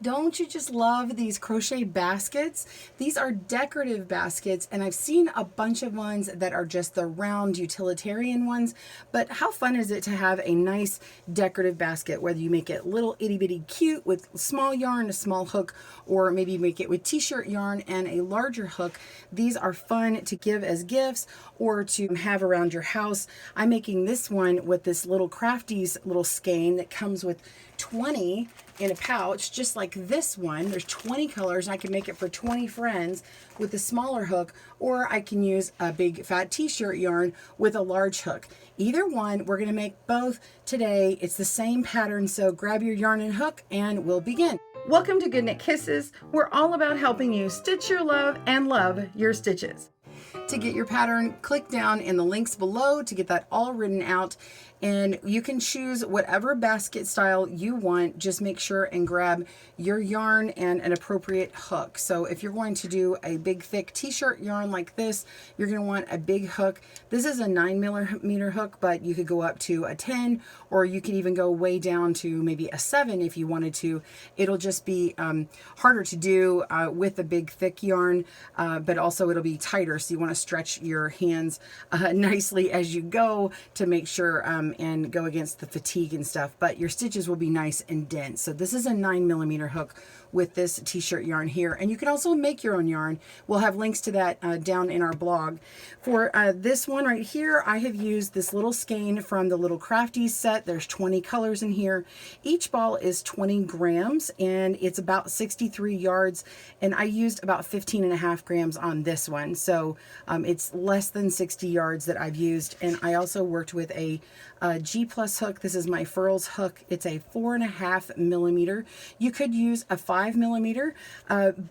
Don't you just love these crochet baskets? These are decorative baskets, and I've seen a bunch of ones that are just the round utilitarian ones, but how fun is it to have a nice decorative basket, whether you make it little itty bitty cute with small yarn, a small hook, or maybe you make it with t-shirt yarn and a larger hook. These are fun to give as gifts or to have around your house. I'm making this one with this little Crafties little skein that comes with 20 in a pouch, just like this one. There's 20 colors, and I can make it for 20 friends with a smaller hook, or I can use a big fat t-shirt yarn with a large hook. Either one, we're going to make both today. It's the same pattern, so grab your yarn and hook and we'll begin. Welcome to Good Knit Kisses. We're all about helping you stitch your love and love your stitches. To get your pattern, click down in the links below to get that all written out, and you can choose whatever basket style you want. Just make sure and grab your yarn and an appropriate hook. So if you're going to do a big thick t-shirt yarn like this, you're going to want a big hook. This is a 9mm hook, but you could go up to a 10, or you could even go way down to maybe a 7 if you wanted to. It'll just be harder to do with a big thick yarn, but also it'll be tighter, so you want to stretch your hands nicely as you go to make sure and go against the fatigue and stuff, but your stitches will be nice and dense. So this is a 9mm hook with this t-shirt yarn here, and you can also make your own yarn. We'll have links to that down in our blog. For this one right here, I have used this little skein from the Little Crafties set. There's 20 colors in here. Each ball is 20 grams and it's about 63 yards, and I used about 15.5 grams on this one, so it's less than 60 yards that I've used. And I also worked with a G plus hook. This is my Furls hook. It's a 4.5mm. You could use a 5mm,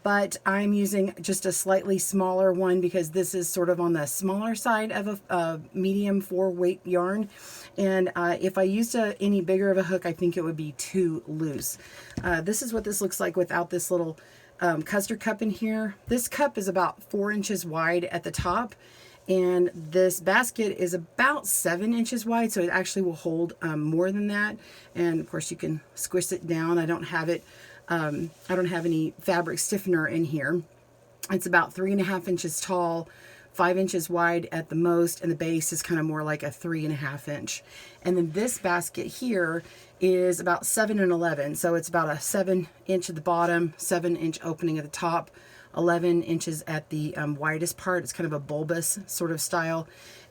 but I'm using just a slightly smaller one because this is sort of on the smaller side of a medium 4-weight yarn. And if I used any bigger of a hook, I think it would be too loose. This is what this looks like without this little custard cup in here. This cup is about 4 inches wide at the top, and this basket is about 7 inches wide, so it actually will hold more than that. And of course you can squish it down. I don't have any fabric stiffener in here. It's about 3.5 inches tall, 5 inches wide at the most, and the base is kind of more like a 3.5 inch. And then this basket here is about 7 and 11, so it's about a 7 inch at the bottom, 7 inch opening at the top, 11 inches at the widest part. It's kind of a bulbous sort of style,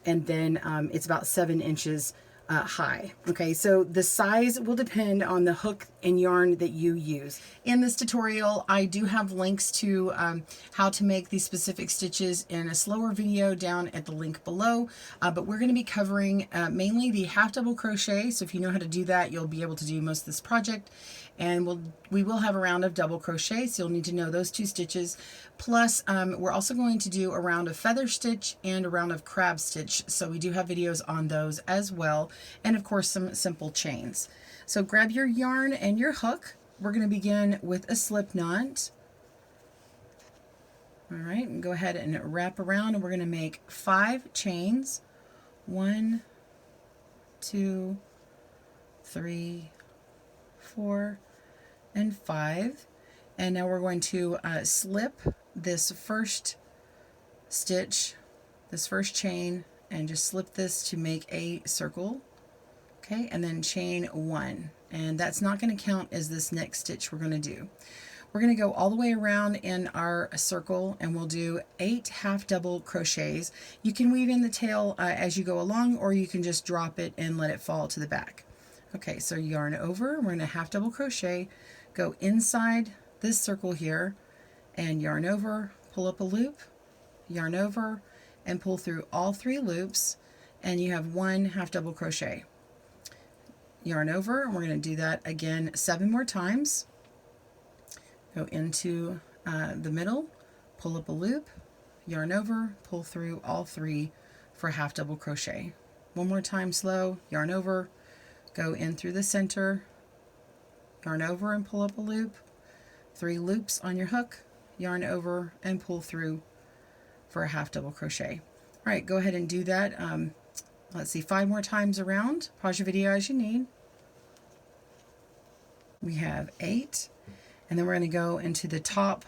and then it's about 7 inches high. Okay, so the size will depend on the hook and yarn that you use. In this tutorial, I do have links to how to make these specific stitches in a slower video down at the link below, but we're going to be covering mainly the half double crochet. So if you know how to do that, you'll be able to do most of this project. And we will have a round of double crochet, so you'll need to know those 2 stitches. Plus, we're also going to do a round of feather stitch and a round of crab stitch, so we do have videos on those as well. And of course, some simple chains. So grab your yarn and your hook. We're going to begin with a slip knot. All right, and go ahead and wrap around, and we're going to make 5 chains. 1, 2, 3, 4, and 5. And now we're going to slip this first stitch, this first chain, and just slip this to make a circle. Okay, and then chain 1, and that's not going to count as this next stitch we're going to do. We're going to go all the way around in our circle, and we'll do 8 half double crochets. You can weave in the tail as you go along, or you can just drop it and let it fall to the back. Okay, so yarn over, we're going to half double crochet, go inside this circle here, and yarn over, pull up a loop, yarn over, and pull through all 3 loops, and you have 1 half double crochet. Yarn over, and we're going to do that again 7 more times. Go into the middle, pull up a loop, yarn over, pull through all 3 for half double crochet. One more time slow, yarn over, go in through the center, yarn over and pull up a loop, 3 loops on your hook, yarn over and pull through for a half double crochet. All right, go ahead and do that. Let's see, 5 more times around. Pause your video as you need. We have 8, And then we're going to go into the top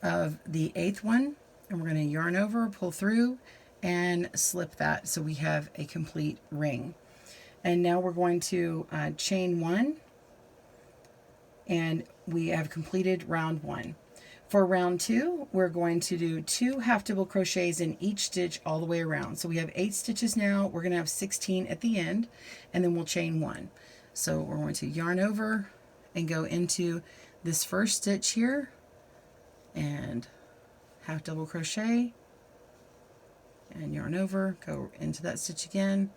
of the 8th one, and we're going to yarn over, pull through, and slip that so we have a complete ring. And now we're going to chain 1, and we have completed round 1. For round 2, we're going to do 2 half double crochets in each stitch all the way around. So we have 8 stitches now. We're going to have 16 at the end, and then we'll chain 1. So we're going to yarn over and go into this first stitch here, and half double crochet, and yarn over, go into that stitch again,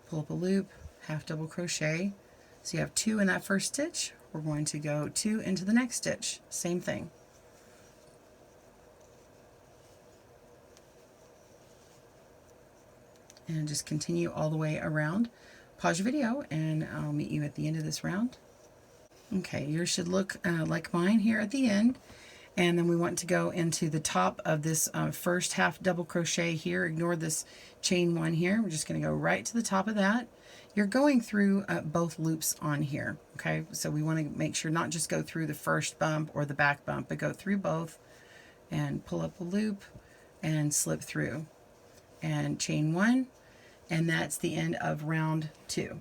pull up a loop, half double crochet. So you have 2 in that first stitch. We're going to go 2 into the next stitch, same thing. And just continue all the way around. Pause your video and I'll meet you at the end of this round. Okay, yours should look like mine here at the end. And then we want to go into the top of this first half double crochet here. Ignore this chain 1 here. We're just going to go right to the top of that. You're going through both loops on here, okay? So we want to make sure not just go through the first bump or the back bump, but go through both and pull up a loop and slip through and chain 1, and that's the end of round 2.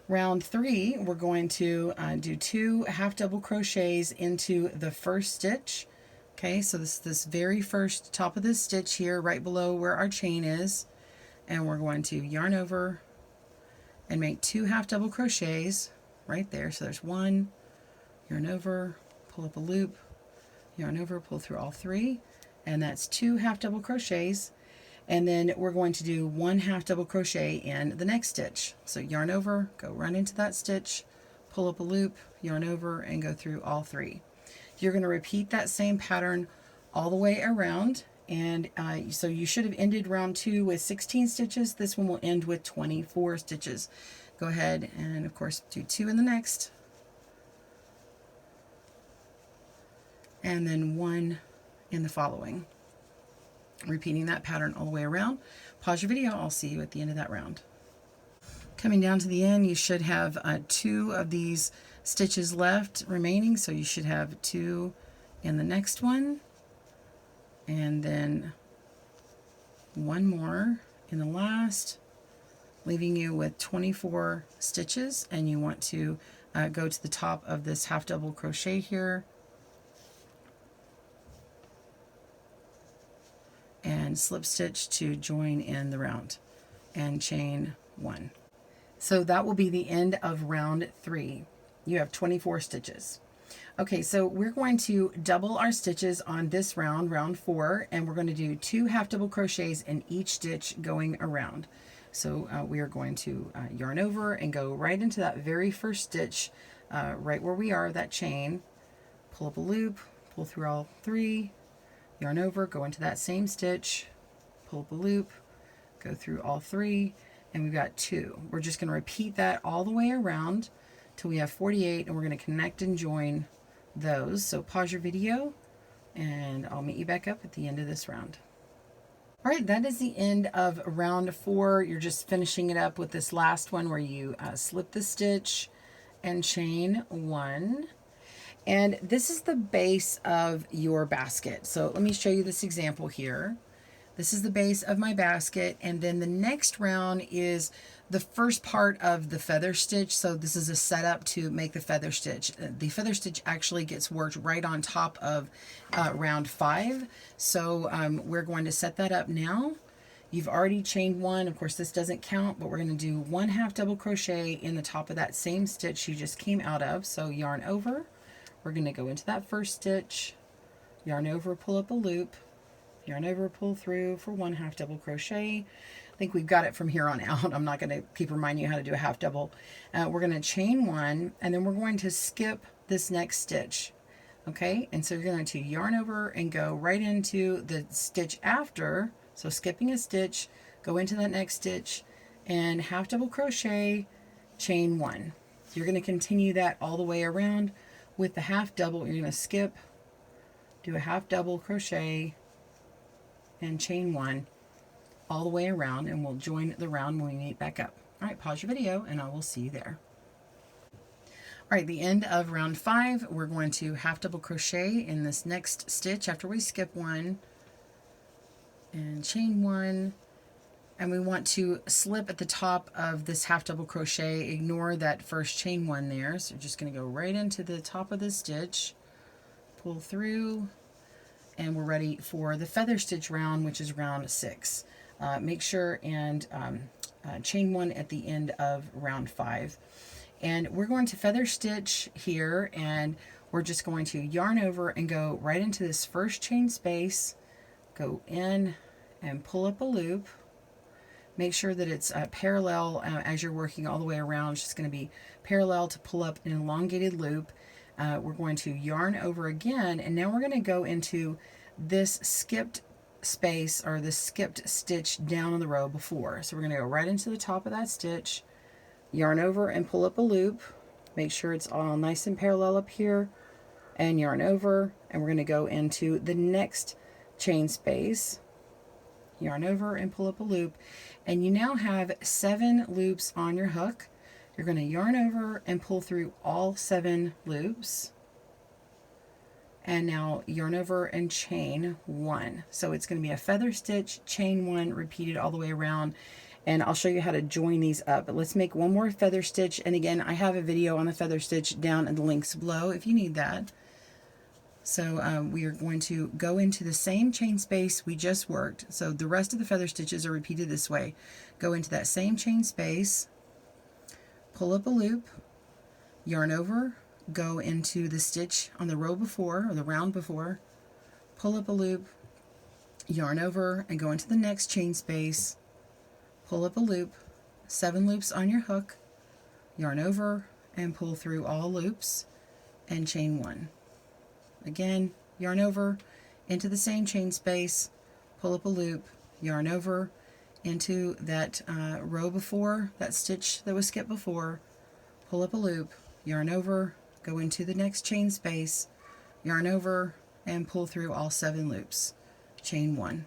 Round 3, we're going to do 2 half double crochets into the first stitch. Okay, so this very first top of this stitch here, right below where our chain is, and we're going to yarn over and make 2 half double crochets right there. So there's 1, yarn over, pull up a loop, yarn over, pull through all 3, and that's 2 half double crochets. And then we're going to do 1 half double crochet in the next stitch. So yarn over, go run into that stitch, pull up a loop, yarn over, and go through all 3. You're going to repeat that same pattern all the way around, and so you should have ended round 2 with 16 stitches. This one will end with 24 stitches. Go ahead and of course do 2 in the next, and then 1 in the following. Repeating that pattern all the way around. Pause your video. I'll see you at the end of that round. Coming down to the end, you should have 2 of these stitches left remaining, so you should have 2 in the next one, and then 1 more in the last, leaving you with 24 stitches. And you want to go to the top of this half double crochet here and slip stitch to join in the round and chain 1. So that will be the end of round 3. You have 24 stitches. Okay, so we're going to double our stitches on this round, round 4, and we're going to do 2 half double crochets in each stitch going around. So we are going to yarn over and go right into that very first stitch, right where we are, that chain, pull up a loop, pull through all 3, yarn over, go into that same stitch, pull up a loop, go through all 3, and we've got 2. We're just going to repeat that all the way around till we have 48, and we're going to connect and join those. So pause your video and I'll meet you back up at the end of this round. All right, that is the end of round 4. You're just finishing it up with this last one where you slip the stitch and chain 1. And this is the base of your basket. So let me show you this example here. This is the base of my basket, and then the next round is the first part of the feather stitch. So this is a setup to make the feather stitch. The feather stitch actually gets worked right on top of round 5. So we're going to set that up now. You've already chained 1. Of course, this doesn't count, but we're going to do 1 half double crochet in the top of that same stitch you just came out of. So yarn over. We're going to go into that first stitch, yarn over, pull up a loop, yarn over, pull through for 1 half double crochet. I think we've got it from here on out. I'm not going to keep reminding you how to do a half double. We're going to chain 1, and then we're going to skip this next stitch. Okay, and so you're going to yarn over and go right into the stitch after. So skipping a stitch, go into that next stitch, and half double crochet, chain 1. You're going to continue that all the way around. With the half double, you're going to skip, do a half double crochet, and chain 1 all the way around, and we'll join the round when we meet back up. All right, pause your video, and I will see you there. All right, the end of round 5, we're going to half double crochet in this next stitch after we skip one and chain 1, and we want to slip at the top of this half double crochet. Ignore that first chain 1 there. So we're just going to go right into the top of the stitch, pull through, and we're ready for the feather stitch round, which is round 6. Make sure and chain 1 at the end of round 5. And we're going to feather stitch here, and we're just going to yarn over and go right into this first chain space, go in and pull up a loop. Make sure that it's parallel as you're working all the way around. It's just going to be parallel to pull up an elongated loop. We're going to yarn over again, and now we're going to go into this skipped space, or the skipped stitch down on the row before. So we're going to go right into the top of that stitch, yarn over and pull up a loop. Make sure it's all nice and parallel up here, and yarn over, and we're going to go into the next chain space, yarn over and pull up a loop, and you now have 7 loops on your hook. You're going to yarn over and pull through all 7 loops, and now yarn over and chain 1. So it's going to be a feather stitch, chain 1, repeated all the way around. And I'll show you how to join these up. But let's make one more feather stitch. And again, I have a video on the feather stitch down in the links below if you need that. So we are going to go into the same chain space we just worked. So the rest of the feather stitches are repeated this way. Go into that same chain space, pull up a loop, yarn over, go into the stitch on the row before, or the round before, pull up a loop, yarn over, and go into the next chain space, pull up a loop, 7 loops on your hook, yarn over and pull through all loops, and chain 1. Again, yarn over into the same chain space, pull up a loop, yarn over into that row before, that stitch that was skipped before, pull up a loop, yarn over, go into the next chain space, yarn over, and pull through all 7 loops, chain 1.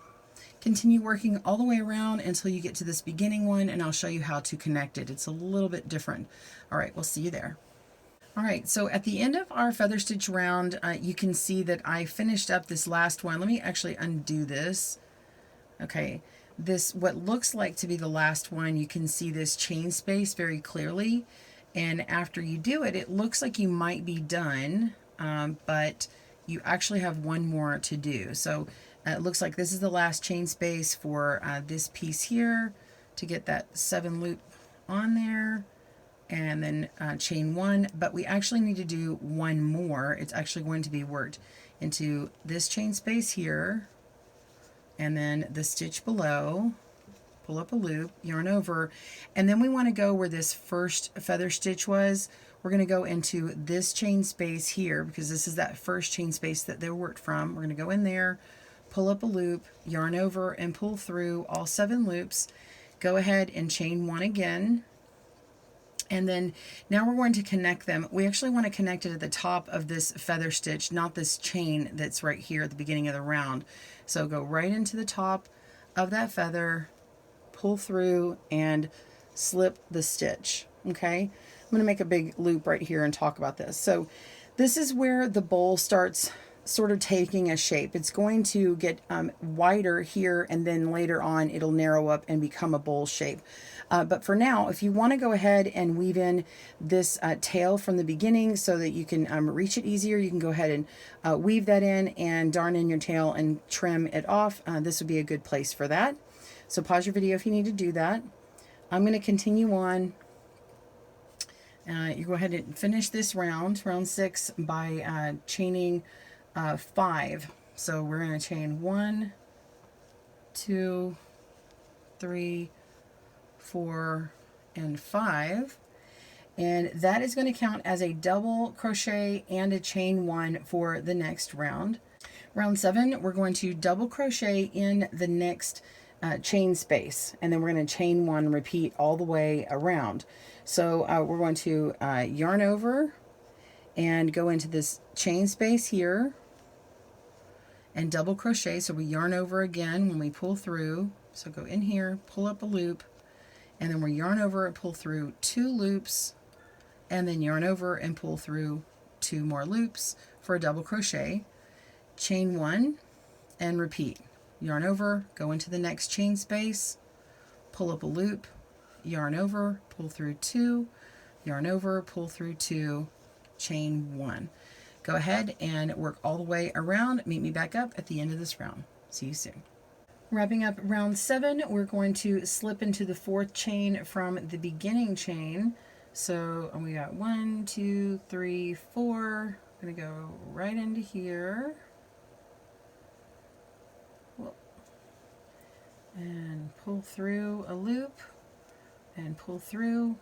Continue working all the way around until you get to this beginning one, and I'll show you how to connect it. It's a little bit different. All right, we'll see you there. All right, so at the end of our feather stitch round, you can see that I finished up this last one. Let me actually undo this. Okay, this, what looks like to be the last one, you can see this chain space very clearly. And after you do it, it looks like you might be done, but you actually have one more to do. So it looks like this is the last chain space for this piece here to get that 7 loop on there, and then chain 1, but we actually need to do one more. It's actually going to be worked into this chain space here, and then the stitch below, pull up a loop, yarn over, and then we want to go where this first feather stitch was. We're going to go into this chain space here, because this is that first chain space that they worked from. We're going to go in there, pull up a loop, yarn over, and pull through all 7 loops. Go ahead and chain 1 again. And then now we're going to connect them. We actually want to connect it at the top of this feather stitch, not this chain that's right here at the beginning of the round. So go right into the top of that feather, pull through, and slip the stitch. Okay, I'm going to make a big loop right here and talk about this. So this is where the bowl starts sort of taking a shape. It's going to get wider here, and then later on it'll narrow up and become a bowl shape. But for now, if you want to go ahead and weave in this tail from the beginning so that you can reach it easier, you can go ahead and weave that in and darn in your tail and trim it off. This would be a good place for that. So pause your video if you need to do that. I'm going to continue on. You go ahead and finish this round, round 6, by chaining 5. So we're going to chain 1, 2, 3, 4, and 5, and that is going to count as a double crochet and a chain 1 for the next round. Round 7, we're going to double crochet in the next chain space, and then we're going to chain 1, repeat all the way around. So we're going to yarn over and go into this chain space here and double crochet. So we yarn over again when we pull through. So go in here, pull up a loop, and then we yarn over and pull through 2 loops, and then yarn over and pull through 2 more loops for a double crochet, chain 1, and repeat. Yarn over, go into the next chain space, pull up a loop, yarn over, pull through 2, yarn over, pull through 2, chain 1. Go ahead and work all the way around. Meet me back up at the end of this round. See you soon. Wrapping up round 7, we're going to slip into the 4th chain from the beginning chain. So we got 1, 2, 3, 4. I'm going to go right into here. And pull through a loop and pull through,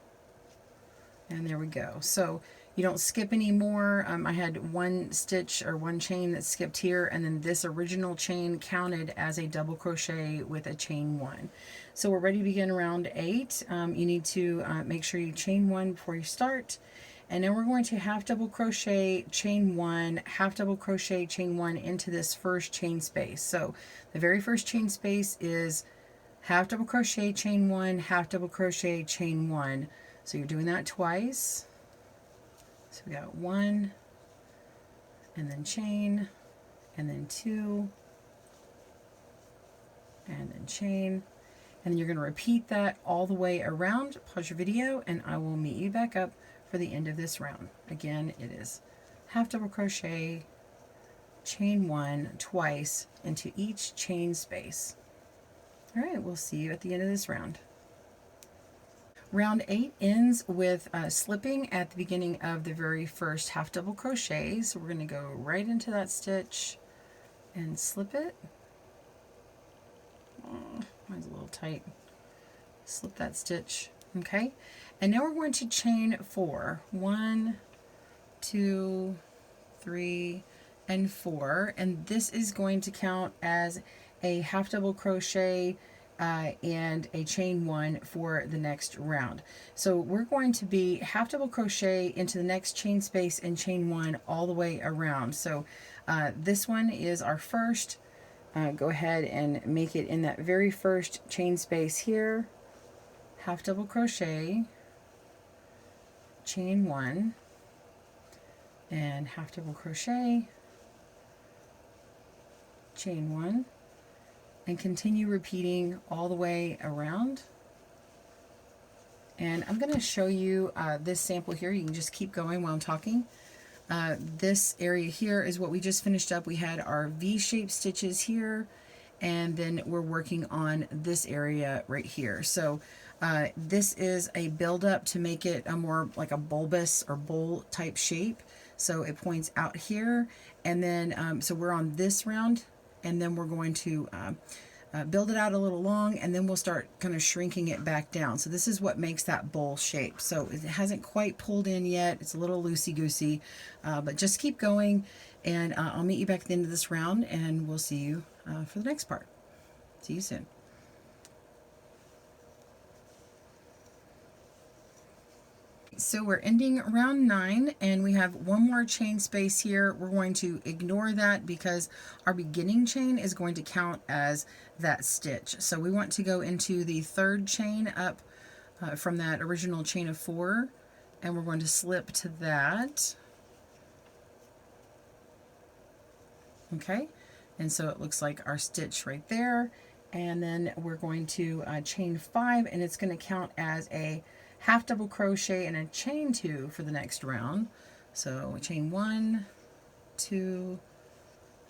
and there we go. So you don't skip anymore. I had 1 stitch or 1 chain that skipped here, and then this original chain counted as a double crochet with a chain 1. So we're ready to begin round 8. You need to make sure you chain 1 before you start, and then we're going to half double crochet, chain 1, half double crochet, chain 1 into this first chain space. So the very first chain space is half double crochet, chain 1, half double crochet, chain 1. So you're doing that twice. So we got 1, and then chain, and then 2, and then chain, and then you're going to repeat that all the way around. Pause your video, and I will meet you back up for the end of this round. Again, it is half double crochet, chain 1 twice into each chain space. All right, we'll see you at the end of this round. Round 8 ends with slipping at the beginning of the very first half double crochet. So we're going to go right into that stitch and slip it. Oh, mine's a little tight. Slip that stitch. Okay, and now we're going to chain 4. 1, 2, 3, and 4, and this is going to count as a half double crochet and a chain 1 for the next round. So we're going to be half double crochet into the next chain space and chain 1 all the way around. So this one is our first. Go ahead and make it in that very first chain space here. Half double crochet, chain 1, and half double crochet, chain 1, and continue repeating all the way around. And I'm going to show you this sample here. You can just keep going while I'm talking. This area here is what we just finished up. We had our V-shaped stitches here, and then we're working on this area right here. So this is a build-up to make it a more like a bulbous or bowl type shape. So it points out here, and then so we're on this round, and then we're going to build it out a little long, and then we'll start kind of shrinking it back down. So this is what makes that bowl shape. So it hasn't quite pulled in yet. It's a little loosey-goosey, but just keep going, and I'll meet you back at the end of this round, and we'll see you for the next part. See you soon. So we're ending round 9, and we have one more chain space here. We're going to ignore that because our beginning chain is going to count as that stitch. So we want to go into the 3rd chain up from that original chain of 4, and we're going to slip to that. Okay, and so it looks like our stitch right there, and then we're going to chain 5, and it's going to count as a half double crochet and a chain 2 for the next round. So chain 1, 2,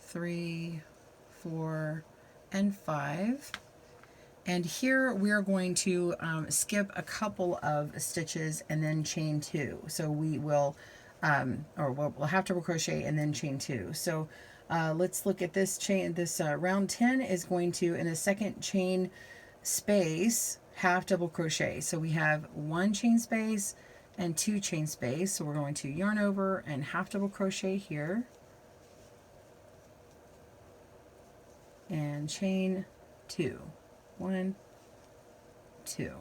3, 4, and 5. And here we're going to skip a couple of stitches and then chain 2. So we will, we'll half double crochet and then chain 2. So let's look at this chain. This round 10 is going to, in a second chain space, half double crochet. So we have 1 chain space and 2 chain space. So we're going to yarn over and half double crochet here, and chain 2, 1, 2,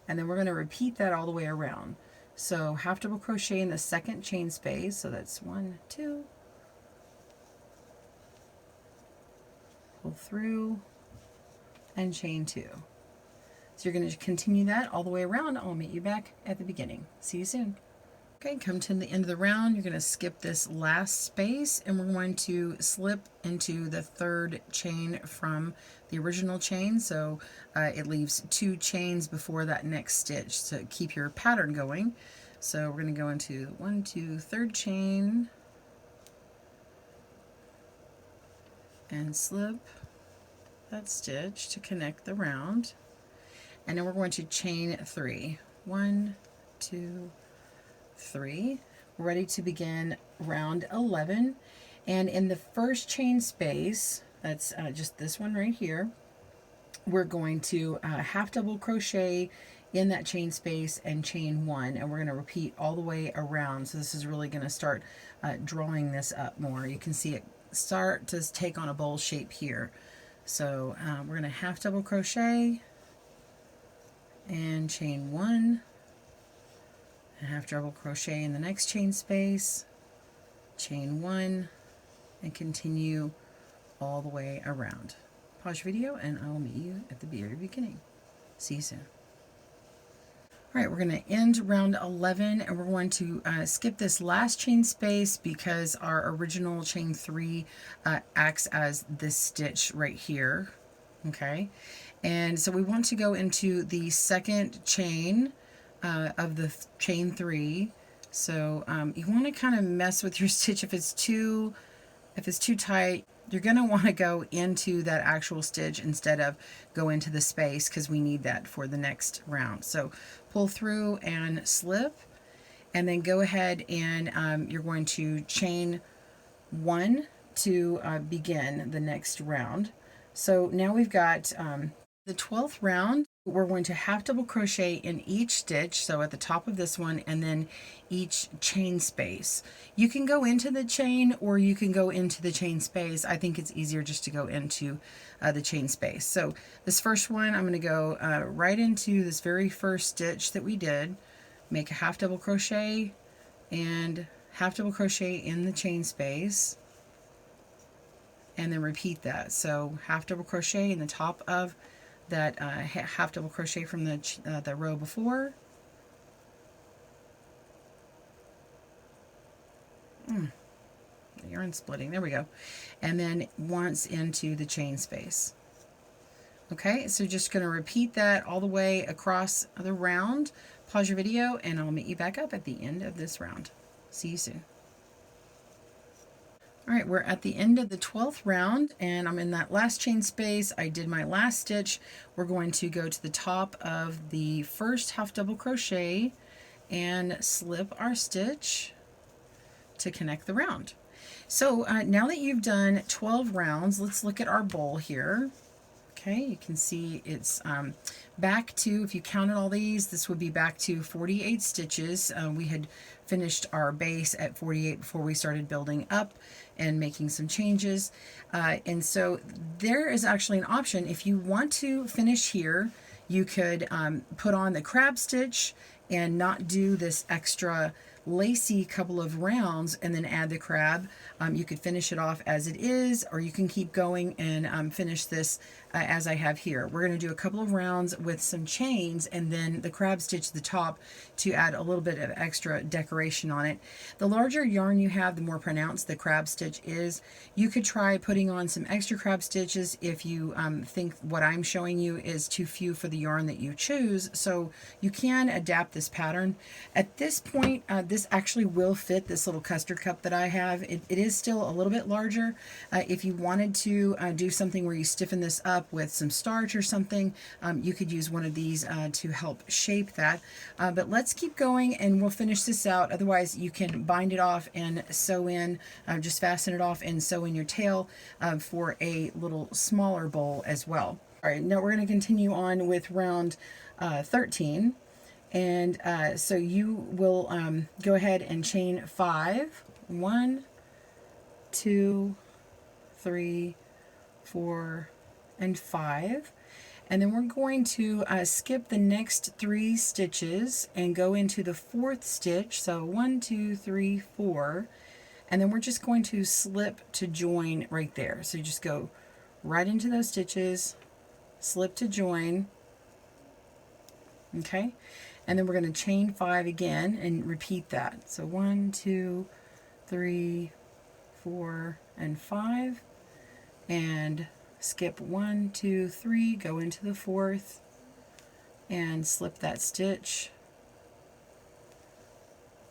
and then we're going to repeat that all the way around. So half double crochet in the second chain space. So that's 1, 2, pull through, and chain 2. So you're going to continue that all the way around. I'll meet you back at the beginning. See you soon. Okay, come to the end of the round, you're going to skip this last space and we're going to slip into the third chain from the original chain. So it leaves 2 chains before that next stitch to keep your pattern going. So we're going to go into 1, 2, third chain and slip that stitch to connect the round. And then we're going to chain 3. 1, 2, 3. We're ready to begin round 11, and in the first chain space, that's just this one right here, we're going to half double crochet in that chain space and chain 1, and we're going to repeat all the way around. So this is really going to start drawing this up more. You can see it start to take on a bowl shape here. So we're going to half double crochet and chain 1, and half double crochet in the next chain space, chain 1, and continue all the way around. Pause your video and I will meet you at the very beginning. See you soon. All right, we're going to end round 11 and we're going to skip this last chain space because our original chain 3 acts as this stitch right here. Okay, and so we want to go into the second chain of the chain 3. So you want to kind of mess with your stitch. If it's too tight, you're going to want to go into that actual stitch instead of go into the space, because we need that for the next round. So pull through and slip, and then go ahead and you're going to chain 1 to begin the next round. So now we've got the 12th round. We're going to half double crochet in each stitch, so at the top of this one, and then each chain space. You can go into the chain or you can go into the chain space. I think it's easier just to go into the chain space. So this first one, I'm going to go right into this very first stitch that we did, make a half double crochet and half double crochet in the chain space, and then repeat that. So half double crochet in the top of that half double crochet from the row before, the yarn splitting, there we go, and then once into the chain space. Okay, so just going to repeat that all the way across the round. Pause your video and I'll meet you back up at the end of this round. See you soon. All right, we're at the end of the 12th round and I'm in that last chain space. I did my last stitch. We're going to go to the top of the first half double crochet and slip our stitch to connect the round. So now that you've done 12 rounds, let's look at our bowl here. Okay, you can see it's back to, if you counted all these, this would be back to 48 stitches. We had finished our base at 48 before we started building up and making some changes. And so there is actually an option. If you want to finish here, you could put on the crab stitch and not do this extra lacy couple of rounds and then add the crab. You could finish it off as it is, or you can keep going and finish this as I have here. We're going to do a couple of rounds with some chains and then the crab stitch at the top to add a little bit of extra decoration on it. The larger yarn you have, the more pronounced the crab stitch is. You could try putting on some extra crab stitches if you think what I'm showing you is too few for the yarn that you choose, so you can adapt this pattern. At this point, this actually will fit this little custard cup that I have. It is still a little bit larger. If you wanted to do something where you stiffen this up with some starch or something, you could use one of these to help shape that. But let's keep going and we'll finish this out. Otherwise, you can bind it off and sew in, just fasten it off and sew in your tail for a little smaller bowl as well. All right, now we're going to continue on with round 13. And so you will go ahead and chain 5. 1, 2, 3, 4, and 5. And then we're going to skip the next 3 stitches and go into the 4th stitch. So 1, 2, 3, 4. And then we're just going to slip to join right there. So you just go right into those stitches, slip to join. Okay. And then we're going to chain 5 again and repeat that. So 1, 2, 3, 4, and 5. And skip 1, 2, 3, go into the 4th, and slip that stitch.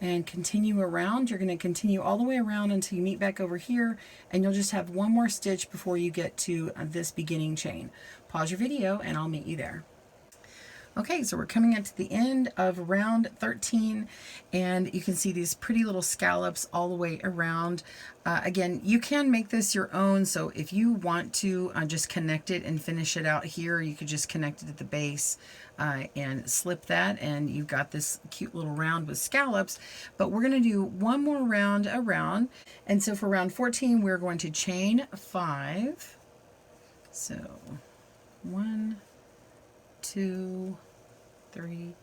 And continue around. You're going to continue all the way around until you meet back over here, and you'll just have one more stitch before you get to this beginning chain. Pause your video and I'll meet you there. Okay, so we're coming up to the end of round 13, and you can see these pretty little scallops all the way around. Again, you can make this your own, so if you want to just connect it and finish it out here, you could just connect it at the base and slip that, and you've got this cute little round with scallops. But we're going to do one more round around, and so for round 14, we're going to chain 5. So 1, 2, 3,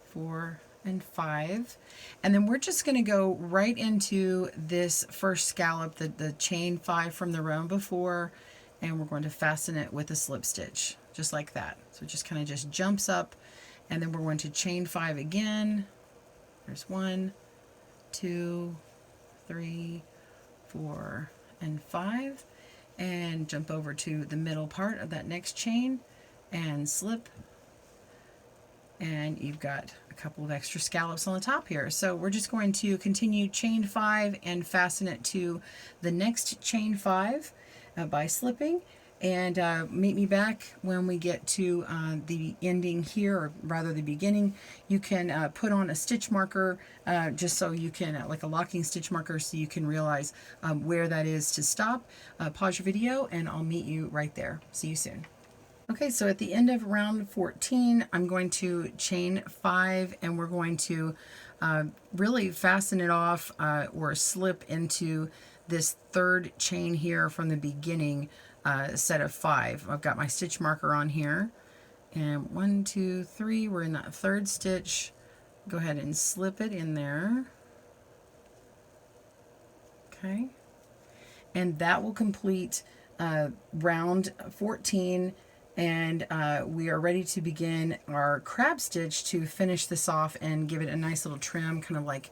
4, and 5, and then we're just going to go right into this first scallop, the chain 5 from the round before, and we're going to fasten it with a slip stitch, just like that. So it just kind of just jumps up, and then we're going to chain 5 again. There's 1, 2, 3, 4, and 5, and jump over to the middle part of that next chain and slip, and you've got a couple of extra scallops on the top here. So we're just going to continue chain 5 and fasten it to the next chain 5 by slipping, and meet me back when we get to the ending here, or rather the beginning. You can put on a stitch marker just so you can, like a locking stitch marker, so you can realize where that is to stop. Pause your video and I'll meet you right there. See you soon. Okay, so at the end of round 14, I'm going to chain 5, and we're going to really fasten it off or slip into this third chain here from the beginning set of 5. I've got my stitch marker on here, and 1, 2, 3, we're in that third stitch. Go ahead and slip it in there. Okay, and that will complete round 14. And we are ready to begin our crab stitch to finish this off and give it a nice little trim, kind of like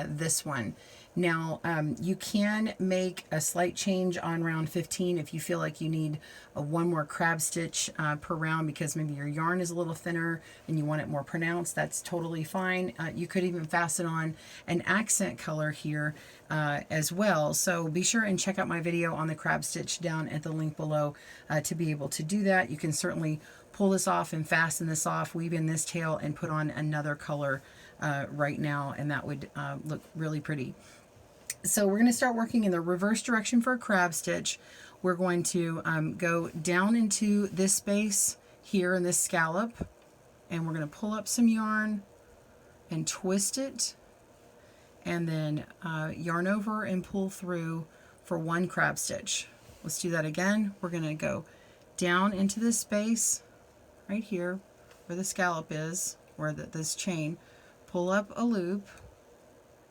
this one. Now, you can make a slight change on round 15 if you feel like you need one more crab stitch per round, because maybe your yarn is a little thinner and you want it more pronounced. That's totally fine. You could even fasten on an accent color here as well. So be sure and check out my video on the crab stitch down at the link below to be able to do that. You can certainly pull this off and fasten this off, weave in this tail, and put on another color right now, and that would look really pretty. So we're going to start working in the reverse direction for a crab stitch. We're going to go down into this space here in this scallop, and we're going to pull up some yarn and twist it, and then yarn over and pull through for one crab stitch. Let's do that again. We're going to go down into this space right here where the scallop is, or this chain, pull up a loop,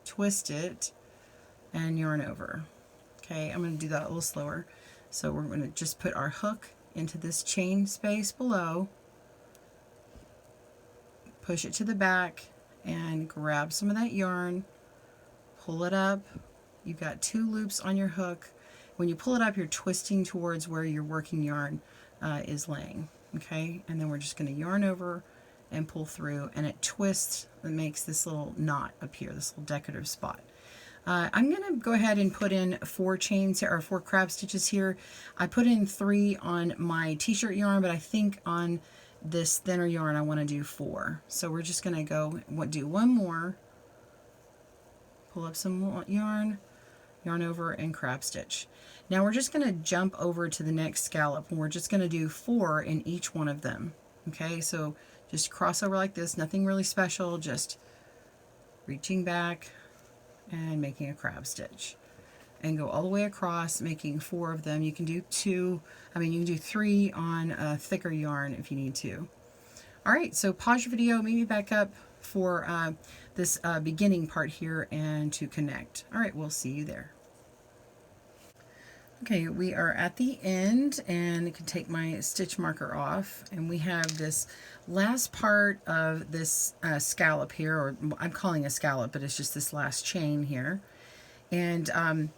twist it, and yarn over. Okay, I'm going to do that a little slower. So we're going to just put our hook into this chain space below, push it to the back, and grab some of that yarn, pull it up. You've got 2 loops on your hook. When you pull it up, you're twisting towards where your working yarn is laying. Okay, and then we're just going to yarn over and pull through, and it twists and makes this little knot appear, this little decorative spot. I'm going to go ahead and put in 4 chains or 4 crab stitches here. I put in 3 on my t-shirt yarn, but I think on this thinner yarn I want to do 4. So we're just going to go do one more, pull up some yarn, yarn over, and crab stitch. Now we're just going to jump over to the next scallop, and we're just going to do 4 in each one of them. Okay, so just cross over like this, nothing really special, just reaching back and making a crab stitch, and go all the way across, making 4 of them. You can do 2, you can do 3 on a thicker yarn if you need to. All right, so pause your video, maybe back up for this beginning part here and to connect. All right, we'll see you there. Okay, we are at the end, and I can take my stitch marker off, and we have this last part of this scallop here, or I'm calling a scallop, but it's just this last chain here. And I'm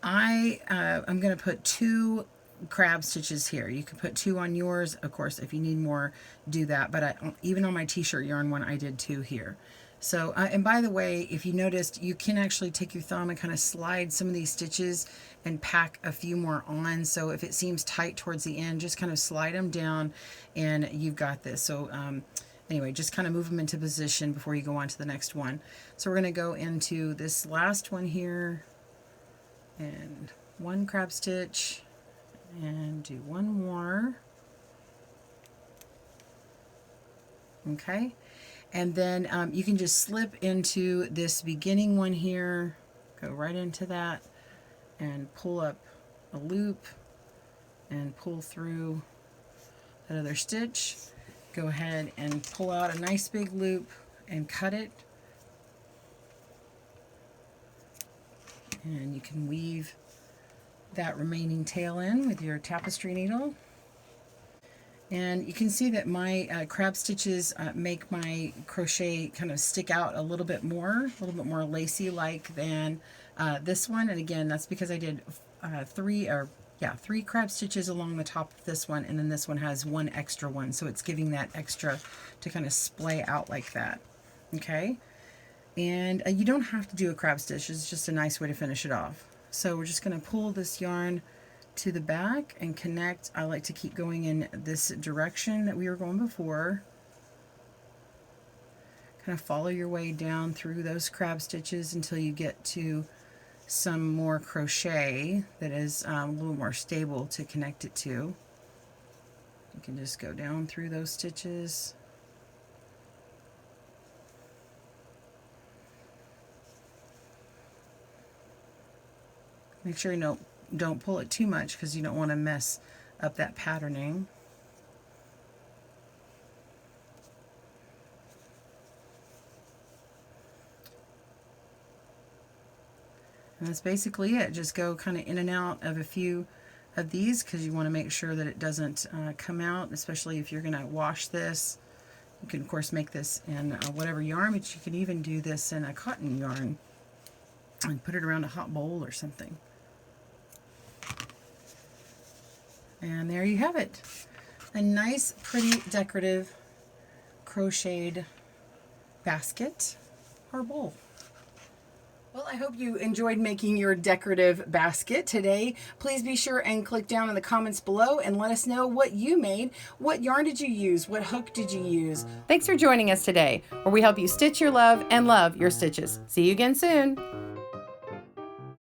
going to put 2 crab stitches here. You can put 2 on yours, of course. If you need more, do that. But even on my t-shirt yarn one, I did 2 here. So, and by the way, if you noticed, you can actually take your thumb and kind of slide some of these stitches and pack a few more on. So if it seems tight towards the end, just kind of slide them down and you've got this. So anyway, just kind of move them into position before you go on to the next one. So we're going to go into this last one here, and 1 crab stitch, and do 1 more. Okay. And then you can just slip into this beginning one here, go right into that, and pull up a loop and pull through that other stitch. Go ahead and pull out a nice big loop and cut it. And you can weave that remaining tail in with your tapestry needle. And you can see that my crab stitches make my crochet kind of stick out a little bit more lacy-like than this one. And again, that's because I did 3 crab stitches along the top of this one, and then this one has 1 extra one, so it's giving that extra to kind of splay out like that. Okay, and you don't have to do a crab stitch. It's just a nice way to finish it off. So we're just going to pull this yarn to the back and connect. I like to keep going in this direction that we were going before. Kind of follow your way down through those crab stitches until you get to some more crochet that is a little more stable to connect it to. You can just go down through those stitches. Make sure you don't pull it too much because you don't want to mess up that patterning. And that's basically it. Just go kind of in and out of a few of these because you want to make sure that it doesn't come out, especially if you're going to wash this. You can, of course, make this in whatever yarn, but you can even do this in a cotton yarn and put it around a hot bowl or something. And there you have it. A nice, pretty, decorative, crocheted basket or bowl. Well, I hope you enjoyed making your decorative basket today. Please be sure and click down in the comments below and let us know what you made. What yarn did you use? What hook did you use? Thanks for joining us today, where we help you stitch your love and love your stitches. See you again soon.